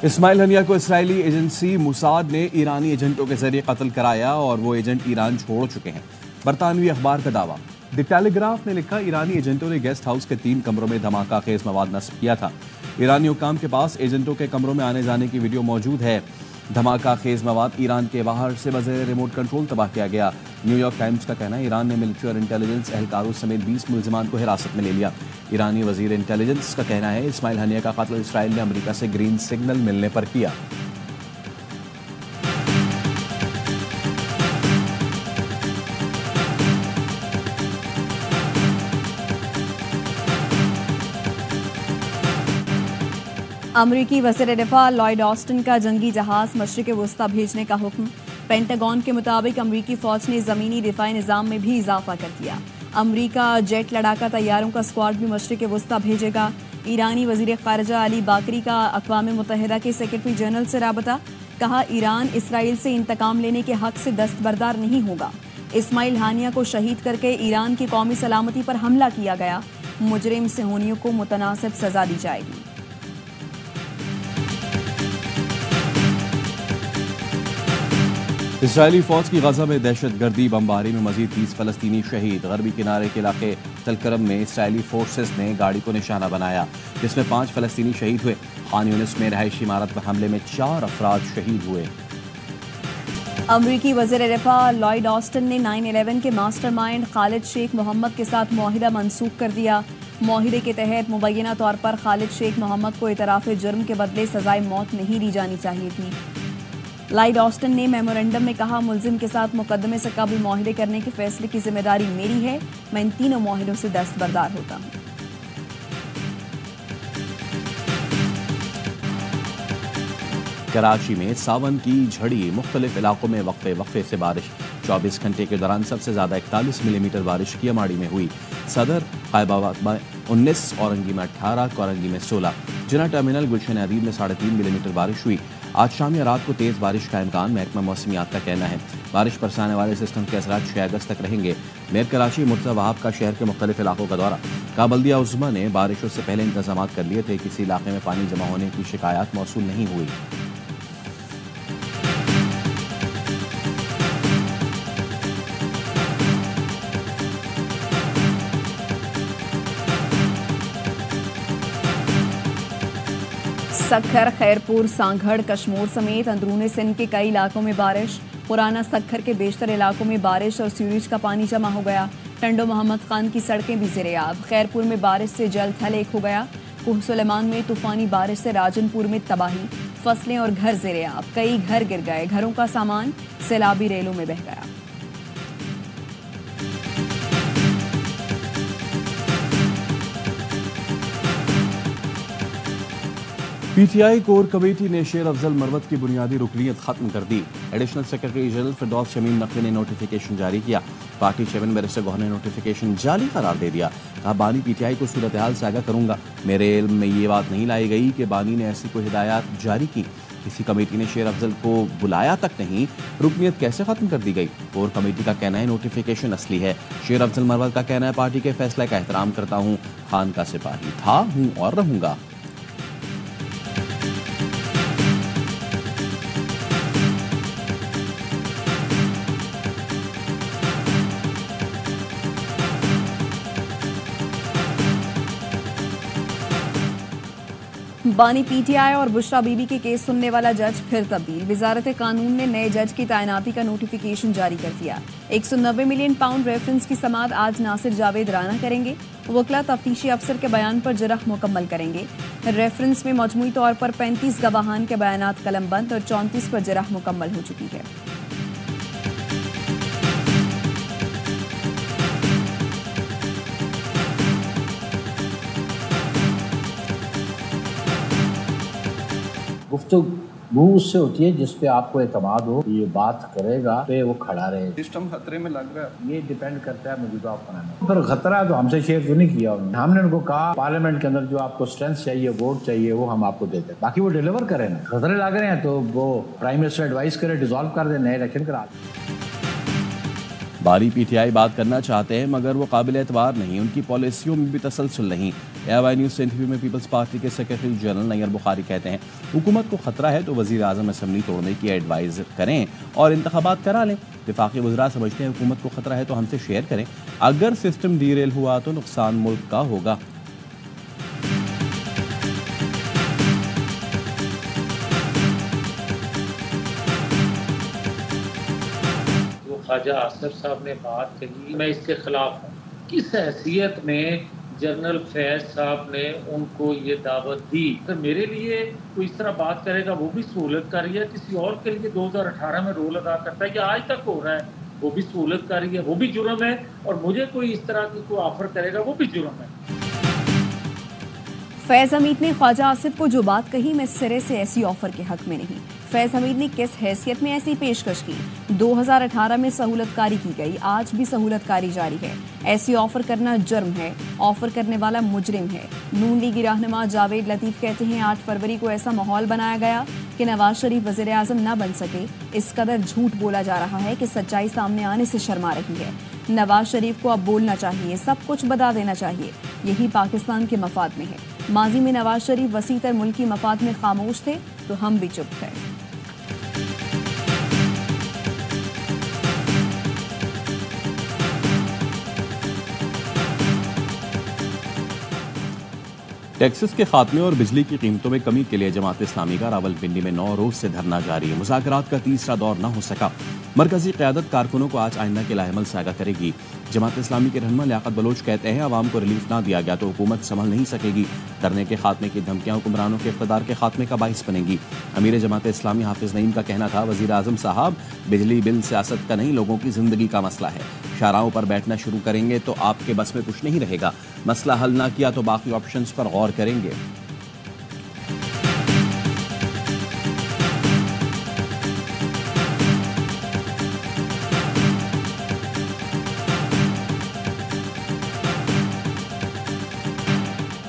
Ismail Haniyeh को इस्राएली agency Mossad ने ईरानी एजेंटों के जरिए कत्ल कराया और वो एजेंट ईरान छोड़ चुके हैं। बरतानवी अखबार का दावा। द टेलीग्राफ ने लिखा, ईरानी एजेंटों ने गेस्ट हाउस के 3 कमरों में धमाका खेज मवाद नस्ब किया था। ईरानी हुक्काम के पास एजेंटों के कमरों में आने जाने की वीडियो मौजूद है। धमाका खेज मवाद ईरान के बाहर से बगैर रिमोट कंट्रोल तबाह किया गया। न्यूयॉर्क टाइम्स का कहना है, ईरान ने मिलिट्री और इंटेलिजेंस एहलकारों समेत 20 मुलजिमान को हिरासत में ले लिया। ईरानी वजीर इंटेलिजेंस का कहना है, इस्माइल हनिया का कत्ल इसराइल ने अमेरिका से ग्रीन सिग्नल मिलने पर किया। अमरीकी वज़ीर दिफ़ा लॉयड ऑस्टिन का जंगी जहाज मशरिक़ वुस्ता भेजने का हुक्म। पेंटागन के मुताबिक अमरीकी फौज ने ज़मीनी दिफ़ाई निज़ाम में भी इजाफा कर दिया। अमरीका जेट लड़ाका तैयारों का स्क्वाड भी मशरिक़ वुस्ता भेजेगा। ईरानी वज़ीर ख़ारिजा अली बाकरी का अक़वाम मुत्तहिदा के सेक्रेटरी जनरल से राबता। कहा, ईरान इसराइल से इंतकाम लेने के हक से दस्तबरदार नहीं होगा। इस्माइल हानिया को शहीद करके ईरान की कौमी सलामती पर हमला किया गया। मुजरिम सेहूनियों को मुतनासिब सजा दी जाएगी। इसराइली फौज की गजा में दहशतगर्दी बमबारी में मजीद 30 फलस्तीनी शहीद। गरबी किनारे के इलाके तलकरम में इसराइली फोर्सेस ने गाड़ी को निशाना बनाया, जिसमें 5 फलस्तीनी शहीद हुए। खान यूनिस में रहायशी इमारत पर हमले में 4 अफराद शहीद हुए। अमरीकी वज़ीर दिफ़ा लॉयड ऑस्टिन ने 9/11 के मास्टरमाइंड खालिद शेख मोहम्मद के साथ मुआहिदा मनसूख कर दिया। मुआहिदे के तहत मुबैना तौर पर खालिद शेख मोहम्मद को इतराफ़ जुर्म के बदले सजाए मौत नहीं दी जानी चाहिए थी। लॉयड ऑस्टिन ने मेमोरेंडम में कहा, मुलजिम के साथ मुकदमे से कबल मुआहिदे करने के फैसले की जिम्मेदारी मेरी है। मैं इन तीनों मुआहिदों से दस्तबरदार होता हूँ। कराची में सावन की झड़ी, मुख्तलिफ इलाकों में वक्फे वक्फे से बारिश। 24 घंटे के दौरान सबसे ज्यादा 41 मिलीमीटर बारिश कियामाड़ी में हुई। सदर कायबाबाद में 19, औरंगी में 18, कोरंगी में 16, जिना टर्मिनल गुलशन अदीब में 3.5 मिलीमीटर बारिश हुई। आज शाम या रात को तेज बारिश का इम्कान महकमा मौसमियात का कहना है। बारिश बरसाने वाले सिस्टम के असरात 6 अगस्त तक रहेंगे। मेयर कराची मुर्तज़ा वहाब का शहर के मुख्तलिफ इलाकों का दौरा। काबल्दिया उज़्मा ने बारिशों से पहले इंतजाम कर लिए थे। किसी इलाके में पानी जमा होने की शिकायत मौसूल नहीं हुई। सक्खर, खैरपुर, सांगढ़, कश्मोर समेत अंदरूनी सिंध के कई इलाकों में बारिश। पुराना सक्खर के बेशतर इलाकों में बारिश और सीवरेज का पानी जमा हो गया। टंडो मोहम्मद खान की सड़कें भी ज़ेरे-आब। खैरपुर में बारिश से जल थल एक हो गया। कुह सुलेमान में तूफानी बारिश से राजनपुर में तबाही, फसलें और घर ज़ेरे-आब। कई घर गिर गए, घरों का सामान सैलाबी रेलों में बह गया। पीटीआई कोर कमेटी ने शेर अफजल मरवत की बुनियादी रुकनीत खत्म कर दी। एडिशनल सेक्रेटरी जनरल फिरदौस शमीम नकवी ने नोटिफिकेशन जारी किया। पार्टी चेयरमैन बैरिस्टर गौहर ने नोटिफिकेशन जाली करार दे दिया। कहा, बानी पीटीआई को सूरत हाल से आगाह करूंगा। मेरे इल्म में ये बात नहीं लाई गई कि बानी ने ऐसी कोई हिदायत जारी की। किसी कमेटी ने शेर अफजल को बुलाया तक नहीं। रुकनीत कैसे खत्म कर दी गई? कोर कमेटी का कहना है नोटिफिकेशन असली है। शेर अफजल मरवत का कहना है, पार्टी के फैसले का एहतराम करता हूँ। खान का सिपाही था, हूँ और रहूंगा। बानी पीटीआई और बुशरा बीबी के केस सुनने वाला जज फिर तब्दील। वजारत कानून ने नए जज की तैनाती का नोटिफिकेशन जारी कर दिया। 190 मिलियन पाउंड रेफरेंस की समाअत आज नासिर जावेद राना करेंगे। वकला तफ्तीशी अफसर के बयान पर जरह मुकम्मल करेंगे। रेफरेंस में मजमूई तौर पर 35 गवाहान के बयानात कलमबंद और 34 पर जरह मुकम्मल हो चुकी है। गुफ्तगू उससे होती है जिस पे आपको एतमाद हो, ये बात करेगा पे वो खड़ा रहे। सिस्टम खतरे में लग रहा है, ये डिपेंड करता है मौजूदा हुक्मरान पर। खतरा तो हमसे शेयर तो नहीं किया उन्होंने। हमने उनको कहा पार्लियामेंट के अंदर जो आपको स्ट्रेंथ चाहिए, वोट चाहिए, वो हम आपको देते हैं, बाकी वो डिलीवर करें ना। खतरे लग रहे हैं तो वो प्राइम मिनिस्टर एडवाइस करे, डिसॉल्व कर दे, नए इलेक्शन करा दे। बारी पीटीआई बात करना चाहते हैं मगर वो काबिल एतबार नहीं, उनकी पॉलिसियों में भी तसलसल नहीं। AIY न्यूज़ से इंटरव्यू में पीपल्स पार्टी के सेक्रेटरी जनरल नैयर बुखारी कहते हैं, हुकूमत को खतरा है तो वज़ीर आज़म असेंबली तोड़ने की एडवाइस करें और इंतखाबात करा लें। विफाकी वज़रा समझते हैं हुकूमत को खतरा है तो हमसे शेयर करें, अगर सिस्टम डीरेल हुआ तो नुकसान मुल्क का होगा। ख्वाजा आसिफ साहब ने बात कही, मैं इसके खिलाफ हूँ। किस हैसियत में जनरल फैज साहब ने उनको ये दावत दी? तो मेरे लिए कोई इस तरह बात करेगा वो भी सहूलत कर रही है, किसी और के लिए 2018 में रोल अदा करता है, या आज तक हो रहा है वो भी सहूलत कर रही है, वो भी जुर्म है। और मुझे कोई इस तरह की कोई ऑफर करेगा वो भी जुर्म है। फैज हमीद ने ख्वाजा आसिफ को जो बात कही, मैं सिरे से ऐसी ऑफर के हक में नहीं। फैज हमीद ने किस हैसियत में ऐसी पेशकश की? 2018 में सहूलतकारी की गई, आज भी सहूलतकारी जारी है। ऐसी ऑफर करना जुर्म है, ऑफर करने वाला मुजरिम है। नून लीगी रहनुमा जावेद लतीफ कहते हैं 8 फरवरी को ऐसा माहौल बनाया गया कि नवाज शरीफ वजीर आजम न बन सके। इस कदर झूठ बोला जा रहा है कि सच्चाई सामने आने से शर्मा रही है। नवाज शरीफ को अब बोलना चाहिए, सब कुछ बता देना चाहिए, यही पाकिस्तान के मफाद में है। माजी में नवाज शरीफ वसीतर मुल्की मफाद में खामोश थे तो हम भी चुप थे। टैक्सेस के खात्मे और बिजली की कीमतों में कमी के लिए जमात इस्लामी का रावलपिंडी में 9 रोज से धरना जारी है। मुज़ाकरात का तीसरा दौर न हो सका। मरकजी क़यादत कारकुनों को आज आइंदा के लाहेमल से आगाह करेगी। जमात इस्लामी के रहनुमा लियाकत बलोच कहते हैं अवाम को रिलीफ ना दिया गया तो हुकूमत संभल नहीं सकेगी। धरने के खात्मे की धमकियां हुक्मरानों के इक़्तिदार के खात्मे का बाइस बनेंगी। अमीर जमात इस्लामी हाफिज नईम का कहना था, वज़ीर आज़म साहब बिजली बिल सियासत का नहीं, लोगों की जिंदगी का मसला है। शाहराहों पर बैठना शुरू करेंगे तो आपके बस में कुछ नहीं रहेगा। मसला हल ना किया तो बाकी ऑप्शंस पर गौर करेंगे।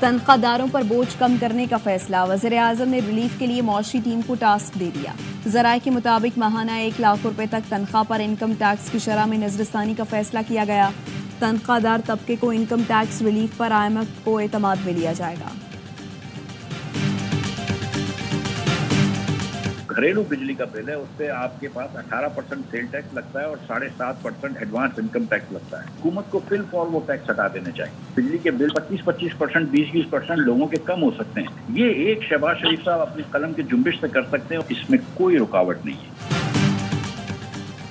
तनख्वाहदारों पर बोझ कम करने का फैसला। वज़ीर आज़म ने रिलीफ के लिए मौशी टीम को टास्क दे दिया। ज़राए के मुताबिक माहाना 1 लाख रुपए तक तनख्वाह पर इनकम टैक्स की शरह में नजरसानी का फैसला किया गया। तनख्वाहदार तबके को इनकम टैक्स रिलीफ पर IMF को एतमाद में लिया जाएगा। घरेलू बिजली का बिल है, उस पर आपके पास 18% सेल टैक्स लगता है और 7.5% एडवांस इनकम टैक्स लगता है। हुकूमत को फिल फॉर वो टैक्स हटा देने चाहिए। बिजली के बिल 25%, 20% लोगों के कम हो सकते हैं। ये एक शहबाज शरीफ साहब अपनी कलम की जुम्बिश से कर सकते हैं, इसमें कोई रुकावट नहीं है।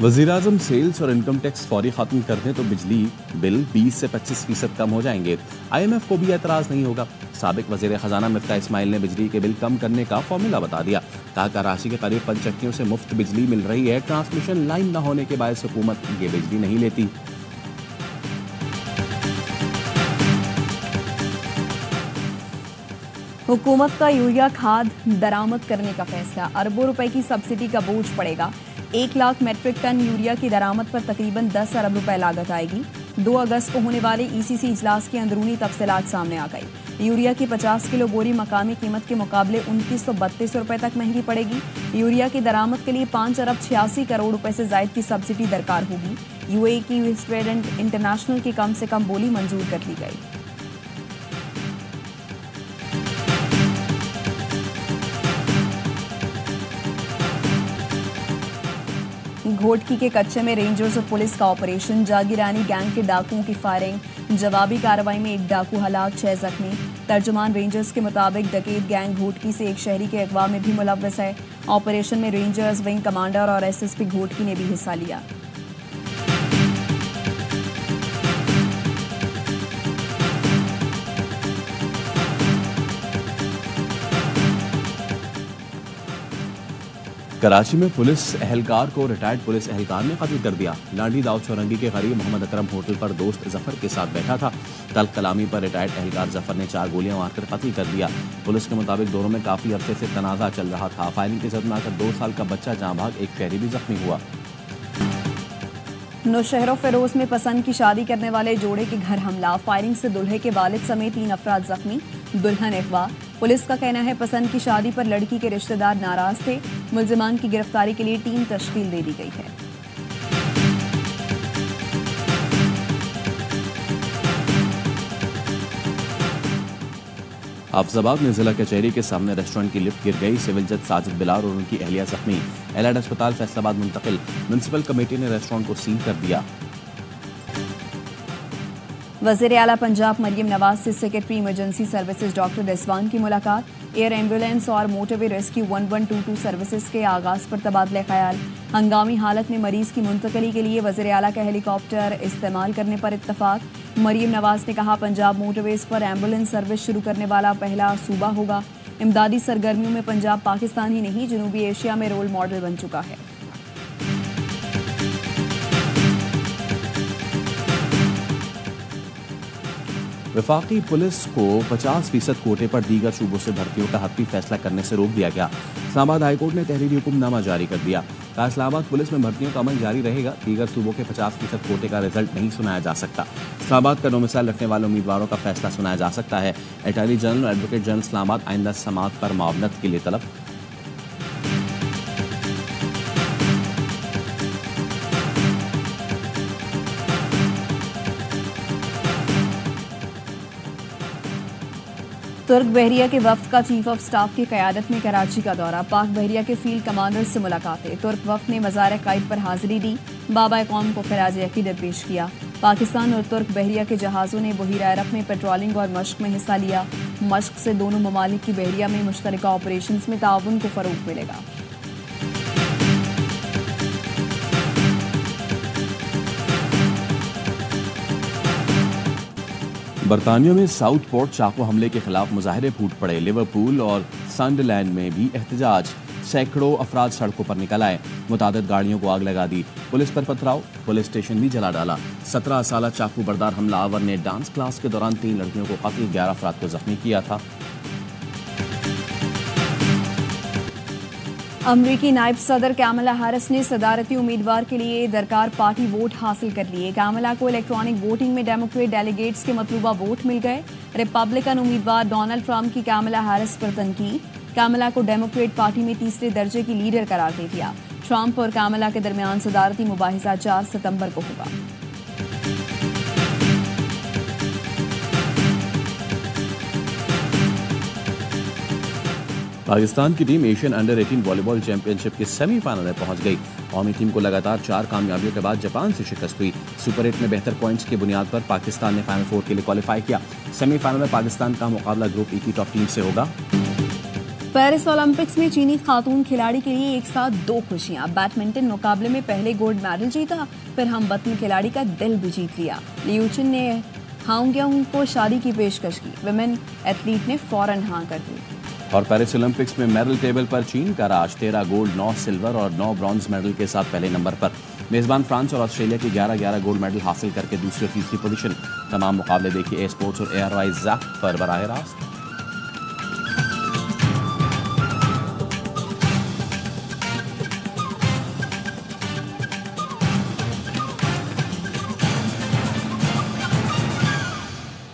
वज़ीर आज़म सेल्स और इनकम टैक्स फौरी खत्म कर दें तो बिजली बिल 20 से 25% कम हो जाएंगे। IMF को भी एतराज़ नहीं होगा। साबिक वज़ीर ख़जाना मिफ्ता इस्माइल ने बिजली के बिल कम करने का फॉर्मूला बता दिया। कहा कराची के करीब 5 चक्कियों से मुफ्त बिजली मिल रही है। ट्रांसमिशन लाइन न होने के बायस हुकूमत ये बिजली नहीं लेती। हुकूमत का यूरिया खाद दरामद करने का फैसला। अरबों रुपए की सब्सिडी का बोझ पड़ेगा। 1 लाख मेट्रिक टन यूरिया की दरामद पर तकरीबन 10 अरब रुपए लागत आएगी। 2 अगस्त को होने वाले ECC इजलास की अंदरूनी तफसीलात सामने आ गई। यूरिया की 50 किलो बोरी मकामी कीमत के मुकाबले 2932 रुपए तक महंगी पड़ेगी। यूरिया की दरामद के लिए 5 अरब 86 करोड़ रुपए से जायद की सब्सिडी दरकार होगी। UAE की वेस्ट ट्रेड इंटरनेशनल की कम से कम बोली मंजूर कर ली गई। घोटकी के कच्चे में रेंजर्स और पुलिस का ऑपरेशन। जागीरानी गैंग के डाकुओं की फायरिंग। जवाबी कार्रवाई में 1 डाकू हलाक, 6 जख्मी। तर्जुमान रेंजर्स के मुताबिक डकैत गैंग घोटकी से एक शहरी के अगवा में भी मुलव्वस है। ऑपरेशन में रेंजर्स, विंग कमांडर और SSP घोटकी ने भी हिस्सा लिया। कराची में पुलिस एहलकार को रिटायर्ड पुलिस एहलकार ने कत्ल कर दिया। लाडी दाऊद चौरंगी के करीब मोहम्मद अकरम होटल पर दोस्त जफर के साथ बैठा था। तल्ख कलामी पर रिटायर्ड एहलकार जफर ने 4 गोलियां मारकर कत्ल कर दिया। पुलिस के मुताबिक दोनों में काफी अरसे से तनाजा चल रहा था। फायरिंग के जद में आकर 2 साल का बच्चा जहां भाग, एक शहरी भी जख्मी हुआ। नौशहरों फेरोज में पसंद की शादी करने वाले जोड़े के घर हमला। फायरिंग से दुल्हे के वालिद समेत 3 अफराद जख्मी, दुल्हन अगवा। पुलिस का कहना है पसंद की शादी पर लड़की के रिश्तेदार नाराज थे। मुल्जिमान की गिरफ्तारी के लिए टीम तश्कील दे दी गई है। हाफिजाबाद में जिला कचहरी के सामने रेस्टोरेंट की लिफ्ट गिर गई। सिविल जज साजिद बिलाल और उनकी अहलिया जख्मी, एलाइड अस्पताल फैसलाबाद मुंतकिल। म्युनिसिपल कमेटी ने रेस्टोरेंट को सील कर दिया। वज़ीर आला पंजाब मरियम नवाज से secretary emergency services doctor Rizwan की मुलाकात। एयर एम्बुलेंस और मोटरवे रेस्क्यू 1122 सर्विसेज के आगाज पर तबादला ख्याल। हंगामी हालत में मरीज की मुंतकली के लिए वज़ीर आला का हेलीकॉप्टर इस्तेमाल करने पर इत्तफाक। मरियम नवाज ने कहा, पंजाब मोटरवेज पर एम्बुलेंस सर्विस शुरू करने वाला पहला सूबा होगा। इमदादी सरगर्मियों में पंजाब पाकिस्तान ही नहीं, जनूबी एशिया में रोल मॉडल बन चुका है। वफाकी पुलिस को 50% कोटे पर दीगर सूबों से भर्तियों का हतमी फैसला करने से रोक दिया गया। इस्लामाबाद हाईकोर्ट ने तहरीरी हुक्मनामा जारी कर दिया। कहा, इस्लामाबाद पुलिस में भर्तियों का अमल जारी रहेगा। दीगर सूबों के 50% कोटे का रिजल्ट नहीं सुनाया जा सकता। इस्लामाबाद का डोमिसाइल रखने वाले उम्मीदवारों का फैसला सुनाया जा सकता है। अटॉर्नी जनरल और एडवोकेट जनरल इस्लामाबाद आइंदा समाअत पर मुआवनत के लिए तलब। तुर्क बहरिया के वफ्द का चीफ ऑफ स्टाफ की क़यादत में कराची का दौरा। पाक बहरिया के फील्ड कमांडर से मुलाकातें। तुर्क वफ्द ने मज़ार कायद पर हाजिरी दी, बाबा कौम को खराज अकीदत पेश किया। पाकिस्तान और तुर्क बहरिया के जहाज़ों ने बहीरा अरब में पेट्रोलिंग और मश्क में हिस्सा लिया। मश्क से दोनों ममालिक की बहरिया में मुश्तरका ऑपरेशंस में ताउन को फ़रोग़ मिलेगा। बरतानिया में साउथ पोर्ट चाकू हमले के खिलाफ मुजाहरे फूट पड़े। लिवरपूल और सनडरलैंड में भी एहतजाज। सैकड़ों अफराद सड़कों पर निकल आए। मुतादिद गाड़ियों को आग लगा दी। पुलिस पर पथराव, पुलिस स्टेशन भी जला डाला। 17 साला चाकू बरदार हमलावर ने डांस क्लास के दौरान 3 लड़कियों को कत्ल, 11 अफराद को जख्मी किया था। अमरीकी नायब सदर कैमला हैरिस ने सदारती उम्मीदवार के लिए दरकार पार्टी वोट हासिल कर लिए। कैमला को इलेक्ट्रॉनिक वोटिंग में डेमोक्रेट डेलीगेट्स के मतलूबा वोट मिल गए। रिपब्लिकन उम्मीदवार डोनाल्ड ट्रंप की कैमला हैरिस पर तनकीद। कैमला को डेमोक्रेट पार्टी में तीसरे दर्जे की लीडर करार दे दिया। ट्रंप और कैमला के दरमियान सदारती मुबाहिसा 4 सितंबर को होगा। पाकिस्तान की team Asian under 18 volleyball championship के सेमीफाइनल में पहुंच गई। कौमी टीम को लगातार 4 कामयाबियों के बाद जापान से शिकस्त हुई। सुपर 8 में बेहतर पॉइंट्स की बुनियाद पर पाकिस्तान ने फाइनल 4 के लिए क्वालिफाई किया। सेमीफाइनल में पाकिस्तान का मुकाबला ग्रुप ई की टॉप टीम से होगा। पेरिस ओलंपिक्स में चीनी खातून खिलाड़ी के लिए एक साथ 2 खुशियां। बैडमिंटन मुकाबले में पहले गोल्ड मेडल जीता, फिर हम वतन खिलाड़ी का दिल भी जीत लिया। लियू चिन ने हांगयांग को शादी की पेशकश की। विमेन एथलीट ने फौरन हाँ कर दी। और पेरिस ओलंपिक्स में मेडल टेबल पर चीन का राज। 13 गोल्ड, 9 सिल्वर और 9 ब्रॉन्ज मेडल के साथ पहले नंबर पर। मेजबान फ्रांस और ऑस्ट्रेलिया की 11-11 गोल्ड मेडल हासिल करके दूसरी और तीसरी पोजीशन। तमाम मुकाबले देखिए ए स्पोर्ट्स और ARY ज़ैप पर बराह रास्त।